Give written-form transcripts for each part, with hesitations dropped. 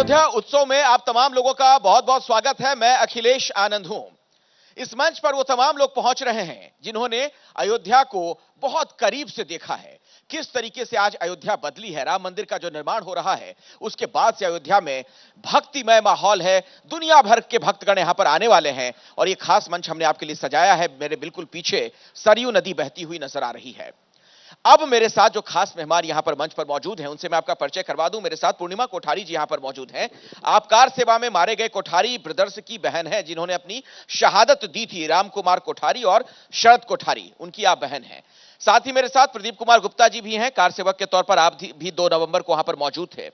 अयोध्या उत्सव में आप तमाम लोगों का बहुत बहुत स्वागत है। मैं अखिलेश आनंद हूं। इस मंच पर वो तमाम लोग पहुंच रहे हैं जिन्होंने अयोध्या को बहुत करीब से देखा है। किस तरीके से आज अयोध्या बदली है, राम मंदिर का जो निर्माण हो रहा है उसके बाद से अयोध्या में भक्तिमय माहौल है। दुनिया भर के भक्तगण यहां पर आने वाले हैं और ये खास मंच हमने आपके लिए सजाया है। मेरे बिल्कुल पीछे सरयू नदी बहती हुई नजर आ रही है। अब मेरे साथ जो खास मेहमान यहां पर मंच पर मौजूद हैं उनसे मैं आपका परिचय करवा दूं। मेरे साथ पूर्णिमा कोठारी जी यहां पर मौजूद हैं। आबकार सेवा में मारे गए कोठारी ब्रदर्स की बहन है जिन्होंने अपनी शहादत दी थी। राम कुमार कोठारी और शरद कोठारी उनकी आप बहन हैं। साथ ही मेरे साथ प्रदीप कुमार गुप्ता जी भी हैं। कार सेवक के तौर पर आप भी 2 नवंबर को वहां पर मौजूद थे।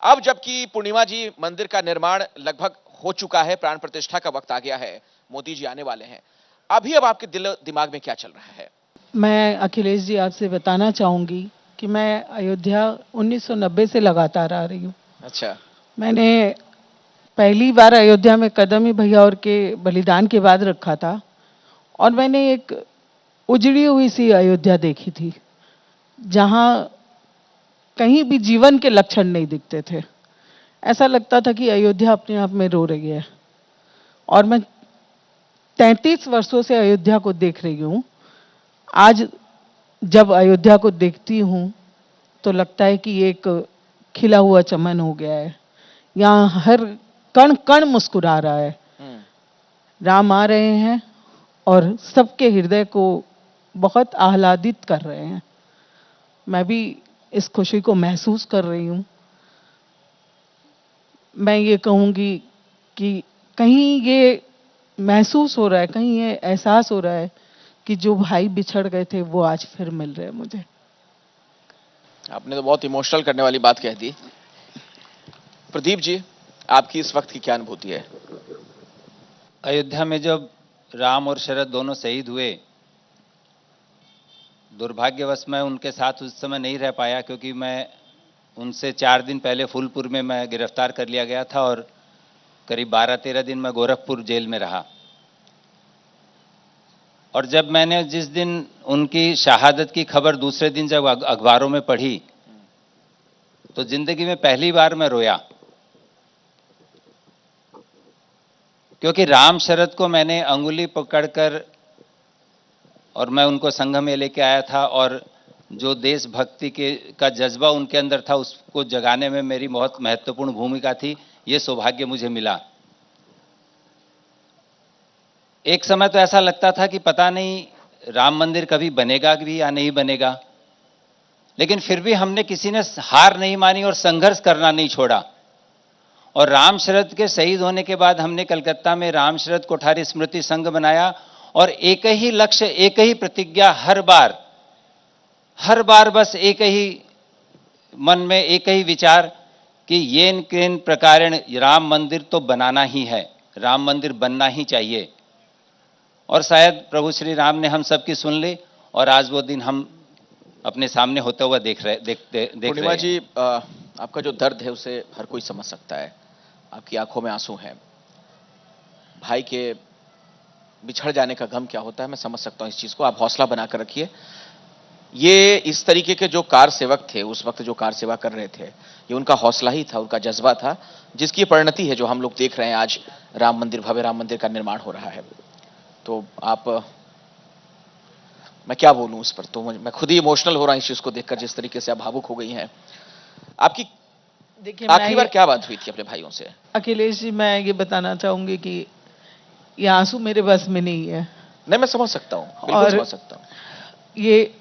अब जबकि पूर्णिमा जी मंदिर का निर्माण लगभग हो चुका है, प्राण प्रतिष्ठा का वक्त आ गया है, मोदी जी आने वाले हैं, अभी अब आपके दिल दिमाग में क्या चल रहा है? मैं अखिलेश जी आपसे बताना चाहूंगी कि मैं अयोध्या 1990 से लगातार आ रही हूँ। अच्छा। मैंने पहली बार अयोध्या में कदम ही भैया और के बलिदान के बाद रखा था और मैंने एक उजड़ी हुई सी अयोध्या देखी थी जहां कहीं भी जीवन के लक्षण नहीं दिखते थे। ऐसा लगता था कि अयोध्या अपने आप में रो रही है। और मैं 33 वर्षों से अयोध्या को देख रही हूँ। आज जब अयोध्या को देखती हूं तो लगता है कि एक खिला हुआ चमन हो गया है। यहाँ हर कण कण मुस्कुरा रहा है। राम आ रहे हैं और सबके हृदय को बहुत आह्लादित कर रहे हैं। मैं भी इस खुशी को महसूस कर रही हूं। मैं ये कहूंगी कि कहीं ये महसूस हो रहा है, कहीं ये एहसास हो रहा है कि जो भाई बिछड़ गए थे वो आज फिर मिल रहे हैं मुझे। आपने तो बहुत इमोशनल करने वाली बात कह दी। प्रदीप जी, आपकी इस वक्त की क्या अनुभूति है? अयोध्या में जब राम और शरद दोनों शहीद हुए, दुर्भाग्यवश मैं उनके साथ उस समय नहीं रह पाया क्योंकि मैं उनसे 4 दिन पहले फूलपुर में मैं गिरफ्तार कर लिया गया था और करीब 12-13 दिन मैं गोरखपुर जेल में रहा। और जब मैंने जिस दिन उनकी शहादत की खबर दूसरे दिन जब अखबारों में पढ़ी तो जिंदगी में पहली बार मैं रोया, क्योंकि राम शरद को मैंने अंगुली पकड़कर और मैं उनको संघ में लेके आया था और जो देशभक्ति का जज्बा उनके अंदर था उसको जगाने में मेरी बहुत महत्वपूर्ण भूमिका थी। ये सौभाग्य मुझे मिला। एक समय तो ऐसा लगता था कि पता नहीं राम मंदिर कभी बनेगा भी या नहीं बनेगा, लेकिन फिर भी हमने किसी ने हार नहीं मानी और संघर्ष करना नहीं छोड़ा। और राम शरद के शहीद होने के बाद हमने कलकत्ता में राम शरद कोठारी स्मृति संघ बनाया और एक ही लक्ष्य, एक ही प्रतिज्ञा, हर बार बस एक ही मन में एक ही विचार कि येन केन प्रकारेण राम मंदिर तो बनाना ही है, राम मंदिर बनना ही चाहिए। और शायद प्रभु श्री राम ने हम सबकी सुन ली और आज वो दिन हम अपने सामने होता हुआ देख रहे हैं। पूर्णिमा जी, आपका जो दर्द है उसे हर कोई समझ सकता है। आपकी आंखों में आंसू हैं। भाई के बिछड़ जाने का गम क्या होता है मैं समझ सकता हूं इस चीज को। आप हौसला बनाकर रखिए। ये इस तरीके के जो कार सेवक थे उस वक्त जो कार सेवा कर रहे थे, ये उनका हौसला ही था, उनका जज्बा था, जिसकी परिणति है जो हम लोग देख रहे हैं। आज राम मंदिर, भव्य राम मंदिर का निर्माण हो रहा है। तो आप, मैं क्या बोलूं उस पर, तो मैं खुद ही इमोशनल हो रहा हूं इस चीज को देखकर, जिस तरीके से आप भावुक हो गई हैं। आपकी देखिए, आखिरी बार क्या बात हुई थी अपने भाइयों से? अखिलेश जी, मैं ये बताना चाहूंगी कि ये आंसू मेरे बस में नहीं है। नहीं, मैं समझ सकता हूं, बिल्कुल समझ सकता हूं। ये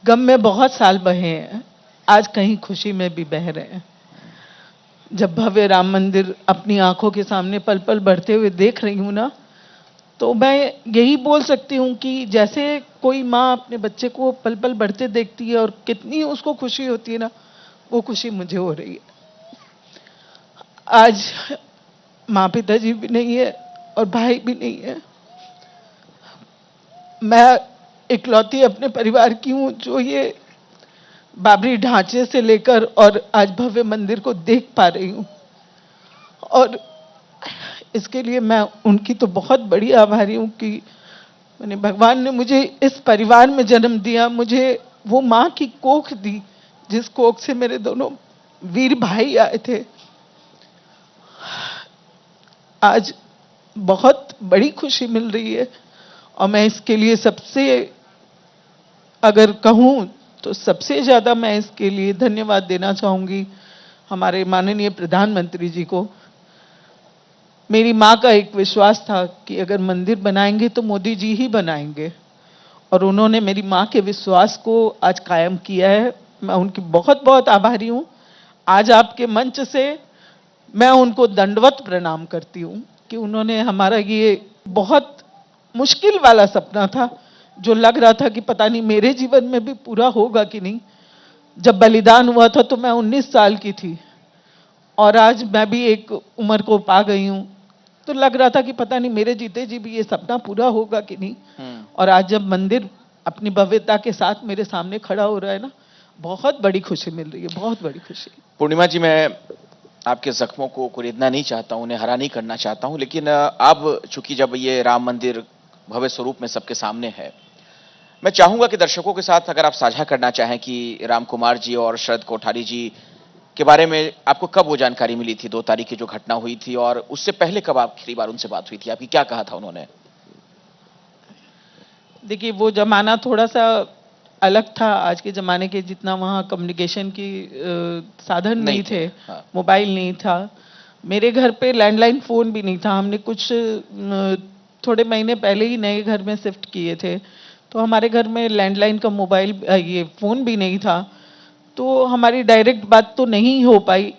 गम में बहुत साल बहे हैं, आज कहीं खुशी में भी बह रहे हैं। जब भव्य राम मंदिर अपनी आंखों के सामने पल पल बढ़ते हुए देख रही हूं ना, तो मैं यही बोल सकती हूं कि जैसे कोई माँ अपने बच्चे को पल पल बढ़ते देखती है और कितनी उसको खुशी होती है ना, वो खुशी मुझे हो रही है। आज माँ पिताजी भी नहीं है और भाई भी नहीं है। मैं इकलौती अपने परिवार की हूं जो ये बाबरी ढांचे से लेकर और आज भव्य मंदिर को देख पा रही हूं। और इसके लिए मैं उनकी तो बहुत बड़ी आभारी हूं कि मैंने, भगवान ने मुझे इस परिवार में जन्म दिया, मुझे वो माँ की कोख दी जिस कोख से मेरे दोनों वीर भाई आए थे। आज बहुत बड़ी खुशी मिल रही है और मैं इसके लिए सबसे, अगर कहूं तो सबसे ज्यादा मैं इसके लिए धन्यवाद देना चाहूंगी हमारे माननीय प्रधानमंत्री जी को। मेरी मां का एक विश्वास था कि अगर मंदिर बनाएंगे तो मोदी जी ही बनाएंगे, और उन्होंने मेरी मां के विश्वास को आज कायम किया है। मैं उनकी बहुत बहुत आभारी हूं। आज आपके मंच से मैं उनको दंडवत प्रणाम करती हूं कि उन्होंने हमारा ये बहुत मुश्किल वाला सपना था, जो लग रहा था कि पता नहीं मेरे जीवन में भी पूरा होगा कि नहीं। जब बलिदान हुआ था तो मैं 19 साल की थी और आज मैं भी एक उम्र को पा गई हूं, तो लग रहा था कि पता नहीं मेरे जीते जी भी ये सपना पूरा होगा कि नहीं। और आज जब मंदिर अपनी भव्यता के साथ मेरे सामने खड़ा हो रहा है ना, बहुत बड़ी खुशी मिल रही है, बहुत बड़ी खुशी। पूर्णिमा जी, मैं आपके जख्मों को कुरेदना नहीं चाहता हूं, उन्हें हरा नहीं करना चाहता हूं, लेकिन अब चूंकि जब ये राम मंदिर भव्य स्वरूप में सबके सामने है, मैं चाहूंगा कि दर्शकों के साथ अगर आप साझा करना चाहें कि राम कुमार जी और शरद कोठारी जी के बारे में आपको कब वो जानकारी मिली थी, 2 तारीख की जो घटना हुई थी, और उससे पहले कब आखिरी बार उनसे बात हुई थी, आपकी क्या कहा था उन्होंने? देखिए, वो जमाना थोड़ा सा अलग था आज के जमाने के जितना। वहाँ कम्युनिकेशन की साधन नहीं थे। हाँ। मोबाइल नहीं था। मेरे घर पे लैंडलाइन फोन भी नहीं था। हमने कुछ थोड़े महीने पहले ही नए घर में शिफ्ट किए थे, तो हमारे घर में लैंडलाइन का मोबाइल ये फोन भी नहीं था, तो हमारी डायरेक्ट बात तो नहीं हो पाई।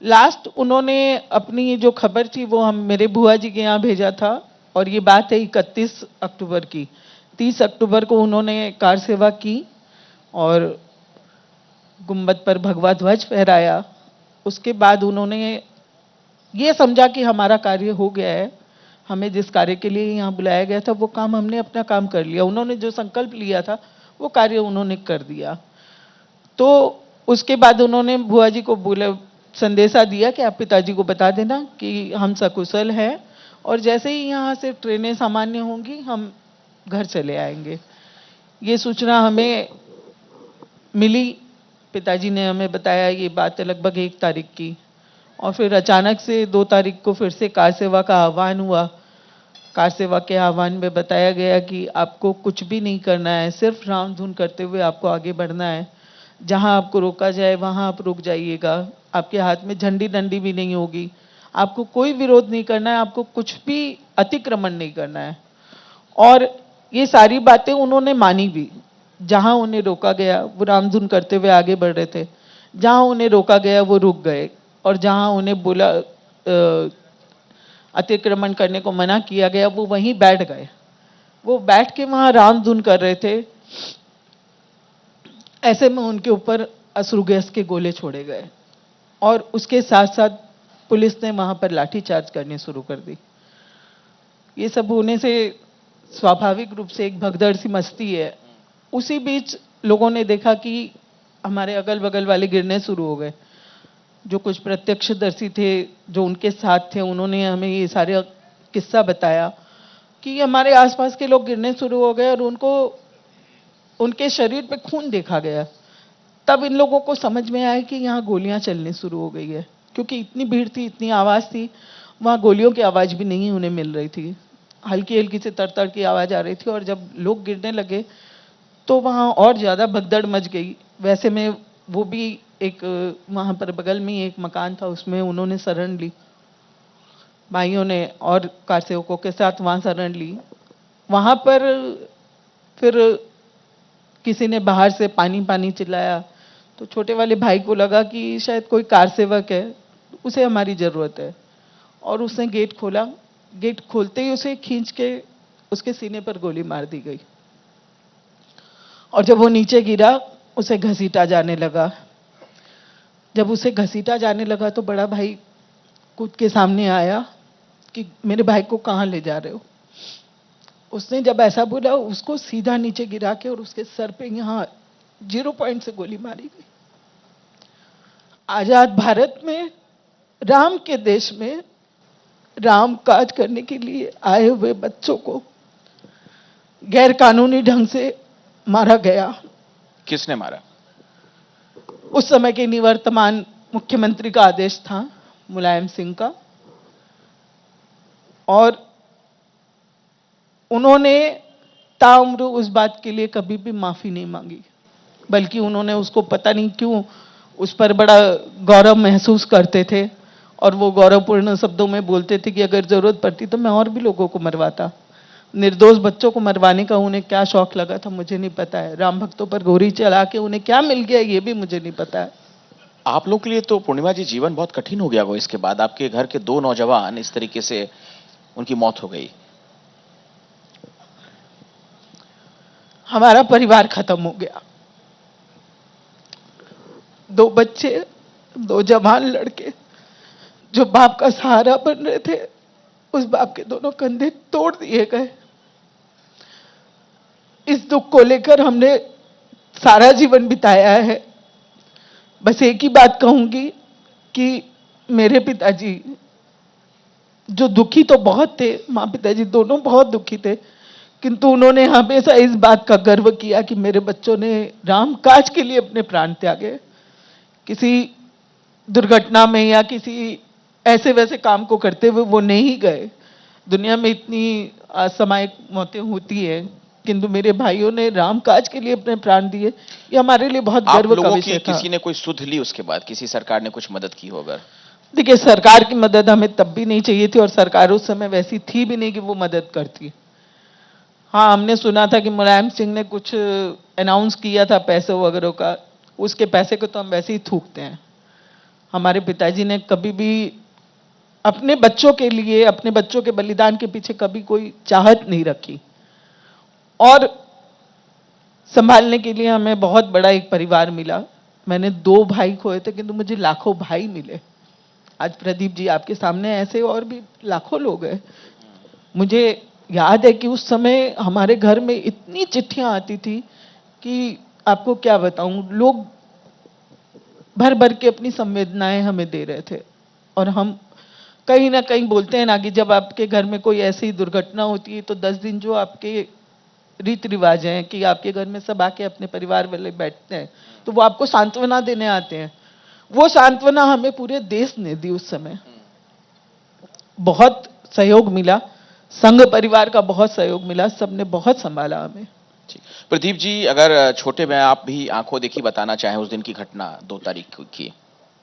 लास्ट उन्होंने अपनी जो खबर थी वो हम मेरे बुआ जी के यहाँ भेजा था, और ये बात है 31 अक्टूबर की। 30 अक्टूबर को उन्होंने कार सेवा की और गुंबद पर भगवा ध्वज फहराया। उसके बाद उन्होंने ये समझा कि हमारा कार्य हो गया है, हमें जिस कार्य के लिए यहाँ बुलाया गया था वो काम हमने अपना काम कर लिया। उन्होंने जो संकल्प लिया था वो कार्य उन्होंने कर दिया। तो उसके बाद उन्होंने बुआ जी को बोला, संदेशा दिया कि आप पिताजी को बता देना कि हम सकुशल हैं, और जैसे ही यहाँ से ट्रेनें सामान्य होंगी हम घर चले आएंगे। ये सूचना हमें मिली, पिताजी ने हमें बताया। ये बात है लगभग 1 तारीख की, और फिर अचानक से 2 तारीख को फिर से कार सेवा का आह्वान हुआ। कार सेवा के आह्वान में बताया गया कि आपको कुछ भी नहीं करना है, सिर्फ राम धुन करते हुए आपको आगे बढ़ना है। जहां आपको रोका जाए वहां आप रुक जाइएगा। आपके हाथ में झंडी डंडी भी नहीं होगी। आपको कोई विरोध नहीं करना है, आपको कुछ भी अतिक्रमण नहीं करना है। और ये सारी बातें उन्होंने मानी भी। जहां उन्हें रोका गया वो रामधुन करते हुए आगे बढ़ रहे थे, जहां उन्हें रोका गया वो रुक गए, और जहां उन्हें बोला अतिक्रमण करने को मना किया गया वो वहीं बैठ गए। वो बैठ के वहां रामधुन कर रहे थे। ऐसे में उनके ऊपर अश्रु गैस के गोले छोड़े गए, और उसके साथ साथ पुलिस ने वहां पर लाठीचार्ज करनी शुरू कर दी। ये सब होने से स्वाभाविक रूप से एक भगदड़ सी मचती है। उसी बीच लोगों ने देखा कि हमारे अगल बगल वाले गिरने शुरू हो गए। जो कुछ प्रत्यक्षदर्शी थे, जो उनके साथ थे, उन्होंने हमें ये सारे किस्सा बताया कि हमारे आसपास के लोग गिरने शुरू हो गए और उनको उनके शरीर पे खून देखा गया। तब इन लोगों को समझ में आया कि यहाँ गोलियां चलनी शुरू हो गई है, क्योंकि इतनी भीड़ थी, इतनी आवाज थी, वहां गोलियों की आवाज भी नहीं उन्हें मिल रही थी। हल्की हल्की से तर की आवाज आ रही थी, और जब लोग गिरने लगे तो वहां और ज्यादा भगदड़ मच गई। वैसे में वो भी एक वहां पर बगल में एक मकान था, उसमें उन्होंने शरण ली, भाइयों ने और कार सेवकों के साथ वहां शरण ली। वहां पर फिर किसी ने बाहर से पानी पानी चिल्लाया, तो छोटे वाले भाई को लगा कि शायद कोई कार सेवक है, उसे हमारी जरूरत है, और उसने गेट खोला। गेट खोलते ही उसे खींच के उसके सीने पर गोली मार दी गई, और जब वो नीचे गिरा उसे घसीटा जाने लगा। जब उसे घसीटा जाने लगा तो बड़ा भाई कूद के सामने आया कि मेरे भाई को कहाँ ले जा रहे हो। उसने जब ऐसा बोला, उसको सीधा नीचे गिरा के और उसके सर पे यहाँ 0 पॉइंट से गोली मारी गई। आजाद भारत में, राम के देश में, राम काज करने के लिए आए हुए बच्चों को गैर कानूनी ढंग से मारा गया। किसने मारा? उस समय के निवर्तमान मुख्यमंत्री का आदेश था, मुलायम सिंह का। और उन्होंने ताउम्र उस बात के लिए कभी भी माफी नहीं मांगी, बल्कि उन्होंने उसको पता नहीं क्यों उस पर बड़ा गौरव महसूस करते थे और वो गौरवपूर्ण शब्दों में बोलते थे कि अगर जरूरत पड़ती तो मैं और भी लोगों को मरवाता। निर्दोष बच्चों को मरवाने का उन्हें क्या शौक लगा था मुझे नहीं पता है। राम भक्तों पर गोली चला के उन्हें क्या मिल गया ये भी मुझे नहीं पता है। आप लोग के लिए तो पूर्णिमा जी जीवन बहुत कठिन हो गया होगा इसके बाद, आपके घर के 2 नौजवान इस तरीके से उनकी मौत हो गई। हमारा परिवार खत्म हो गया। 2 बच्चे, 2 जवान लड़के जो बाप का सहारा बन रहे थे, उस बाप के दोनों कंधे तोड़ दिए गए। इस दुख को लेकर हमने सारा जीवन बिताया है। बस एक ही बात कहूंगी कि मेरे पिताजी जो दुखी तो बहुत थे, माँ पिताजी दोनों बहुत दुखी थे, किंतु उन्होंने हमेशा इस बात का गर्व किया कि मेरे बच्चों ने राम काज के लिए अपने प्राण त्यागे। किसी दुर्घटना में या किसी ऐसे वैसे काम को करते हुए वो नहीं गए। दुनिया में इतनी असामयिक मौतें होती है, किंतु मेरे भाइयों ने राम काज के लिए अपने प्राण दिए। ये हमारे लिए बहुत आप गर्व का लोगों विषय की था। किसी ने कोई सुध ली उसके बाद, किसी सरकार ने कुछ मदद की हो अगर? देखिए, सरकार की मदद हमें तब भी नहीं चाहिए थी और सरकार उस समय वैसी थी भी नहीं कि वो मदद करती। हाँ, हमने सुना था कि मुलायम सिंह ने कुछ अनाउंस किया था पैसे वगैरह का, उसके पैसे को तो हम वैसे ही थूकते हैं। हमारे पिताजी ने कभी भी अपने बच्चों के लिए, अपने बच्चों के बलिदान के पीछे कभी कोई चाहत नहीं रखी। और संभालने के लिए हमें बहुत बड़ा एक परिवार मिला। मैंने 2 भाई खोए थे, किंतु मुझे लाखों भाई मिले। आज प्रदीप जी आपके सामने ऐसे और भी लाखों लोग हैं। मुझे याद है कि उस समय हमारे घर में इतनी चिट्ठियां आती थी कि आपको क्या बताऊं, लोग भर भर के अपनी संवेदनाएं हमें दे रहे थे। और हम कहीं ना कहीं बोलते हैं ना कि जब आपके घर में कोई ऐसी दुर्घटना होती है तो 10 दिन जो आपके रीति रिवाज हैं कि आपके घर में सब आके अपने परिवार वाले बैठते हैं, तो वो आपको सांत्वना देने आते हैं। वो सांत्वना हमें पूरे देश ने दी उस समय। बहुत सहयोग मिला, संघ परिवार का बहुत सहयोग मिला, सबने बहुत संभाला हमें। ठीक। प्रदीप जी, अगर छोटे में आप भी आंखों देखी बताना चाहें उस दिन की घटना 2 तारीख की,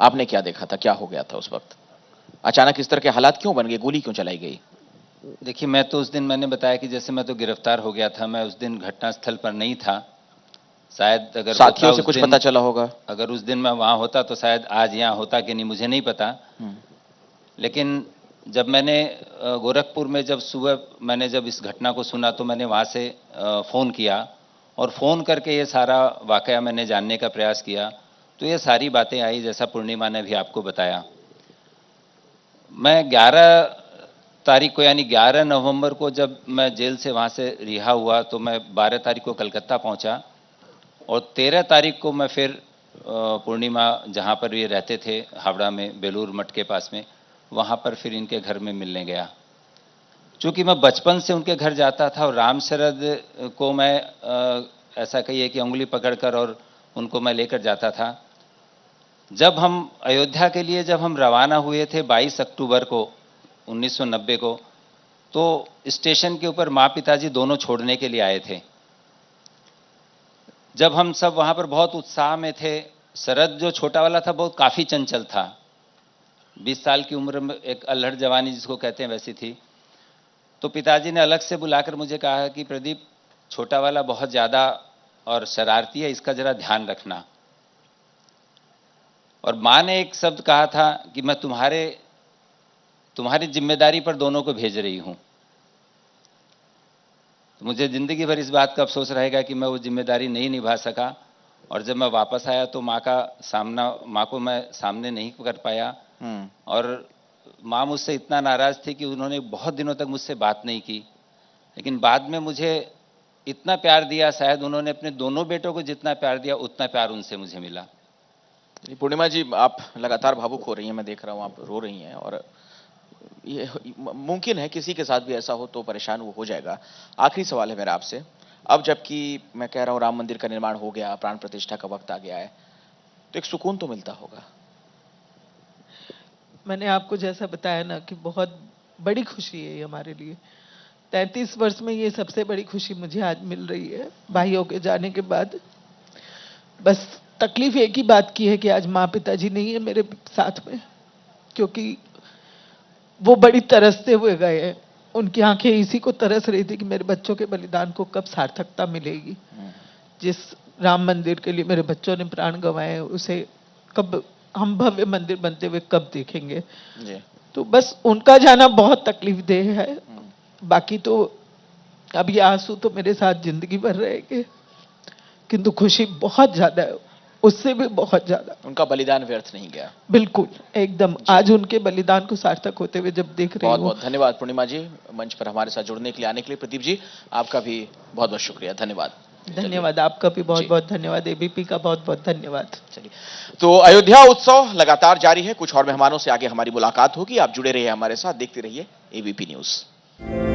आपने क्या देखा था, क्या हो गया था उस वक्त? अचानक इस तरह के हालात क्यों बन गए, गोली क्यों चलाई गई? देखिए, मैं तो उस दिन मैंने बताया कि जैसे मैं तो गिरफ्तार हो गया था, मैं उस दिन घटनास्थल पर नहीं था। शायद अगर साथियों होता से उस कुछ दिन, पता चला होगा? अगर उस दिन मैं वहां होता तो शायद आज यहाँ होता कि नहीं मुझे नहीं पता। लेकिन जब मैंने गोरखपुर में जब सुबह मैंने जब इस घटना को सुना तो मैंने वहां से फ़ोन किया और फ़ोन करके ये सारा वाकया मैंने जानने का प्रयास किया। तो ये सारी बातें आई जैसा पूर्णिमा ने भी आपको बताया। मैं 11 तारीख को यानी 11 नवंबर को जब मैं जेल से वहाँ से रिहा हुआ तो मैं 12 तारीख को कलकत्ता पहुँचा और 13 तारीख को मैं फिर पूर्णिमा जहाँ पर ये रहते थे हावड़ा में बेलूर मठ के पास में, वहाँ पर फिर इनके घर में मिलने गया। चूँकि मैं बचपन से उनके घर जाता था और राम शरद को मैं ऐसा कहिए कि उंगली पकड़कर और उनको मैं लेकर जाता था। जब हम अयोध्या के लिए जब हम रवाना हुए थे 22 अक्टूबर को 1990 को, तो स्टेशन के ऊपर माँ पिताजी दोनों छोड़ने के लिए आए थे। जब हम सब वहाँ पर बहुत उत्साह में थे, शरद जो छोटा वाला था बहुत काफ़ी चंचल था, 20 साल की उम्र में एक अल्हड़ जवानी जिसको कहते हैं वैसी थी। तो पिताजी ने अलग से बुलाकर मुझे कहा कि प्रदीप, छोटा वाला बहुत ज़्यादा और शरारती है, इसका ज़रा ध्यान रखना। और माँ ने एक शब्द कहा था कि मैं तुम्हारी जिम्मेदारी पर दोनों को भेज रही हूँ। तो मुझे ज़िंदगी भर इस बात का अफसोस रहेगा कि मैं वो जिम्मेदारी नहीं निभा सका और जब मैं वापस आया तो माँ को मैं सामने नहीं कर पाया। और माँ मुझसे इतना नाराज़ थी कि उन्होंने बहुत दिनों तक मुझसे बात नहीं की। लेकिन बाद में मुझे इतना प्यार दिया, शायद उन्होंने अपने दोनों बेटों को जितना प्यार दिया उतना प्यार उनसे मुझे मिला। पूर्णिमा जी, आप लगातार भावुक हो रही हैं, मैं देख रहा हूं आप रो रही हैं और ये मुमकिन है किसी के साथ भी ऐसा हो तो परेशान वो हो जाएगा। आखिरी सवाल है मेरा आपसे, अब जबकि मैं कह रहा हूं राम मंदिर का निर्माण हो गया, प्राण प्रतिष्ठा का वक्त आ गया है, तो एक सुकून तो मिलता होगा? मैंने आपको जैसा बताया ना कि बहुत बड़ी खुशी है ये हमारे लिए। 33 वर्ष में ये सबसे बड़ी खुशी मुझे आज मिल रही है भाइयों के जाने के बाद। बस तकलीफ एक ही बात की है कि आज माँ पिताजी नहीं है मेरे साथ में, क्योंकि वो बड़ी तरसते हुए गए हैं। उनकी आंखें इसी को तरस रही थी कि मेरे बच्चों के बलिदान को कब सार्थकता मिलेगी। जिस राम मंदिर के लिए मेरे बच्चों ने प्राण गंवाए उसे कब हम भव्य मंदिर बनते हुए कब देखेंगे जी। तो बस उनका जाना बहुत तकलीफ देह है। बाकी तो अब ये आंसू तो मेरे साथ जिंदगी भर रहेंगे, किंतु खुशी बहुत ज्यादा है, उससे भी बहुत ज्यादा। उनका बलिदान व्यर्थ नहीं गया। बिल्कुल एकदम। आज उनके बलिदान को सार्थक होते हुए जब देख रही हूँ। बहुत बहुत धन्यवाद पूर्णिमा जी, मंच पर हमारे साथ जुड़ने के लिए, आने के लिए। प्रदीप जी आपका भी बहुत बहुत शुक्रिया, धन्यवाद। धन्यवाद आपका भी बहुत बहुत धन्यवाद। एबीपी का बहुत बहुत धन्यवाद। चलिए, तो अयोध्या उत्सव लगातार जारी है। कुछ और मेहमानों से आगे हमारी मुलाकात होगी। आप जुड़े रहिए हमारे साथ, देखते रहिए एबीपी न्यूज।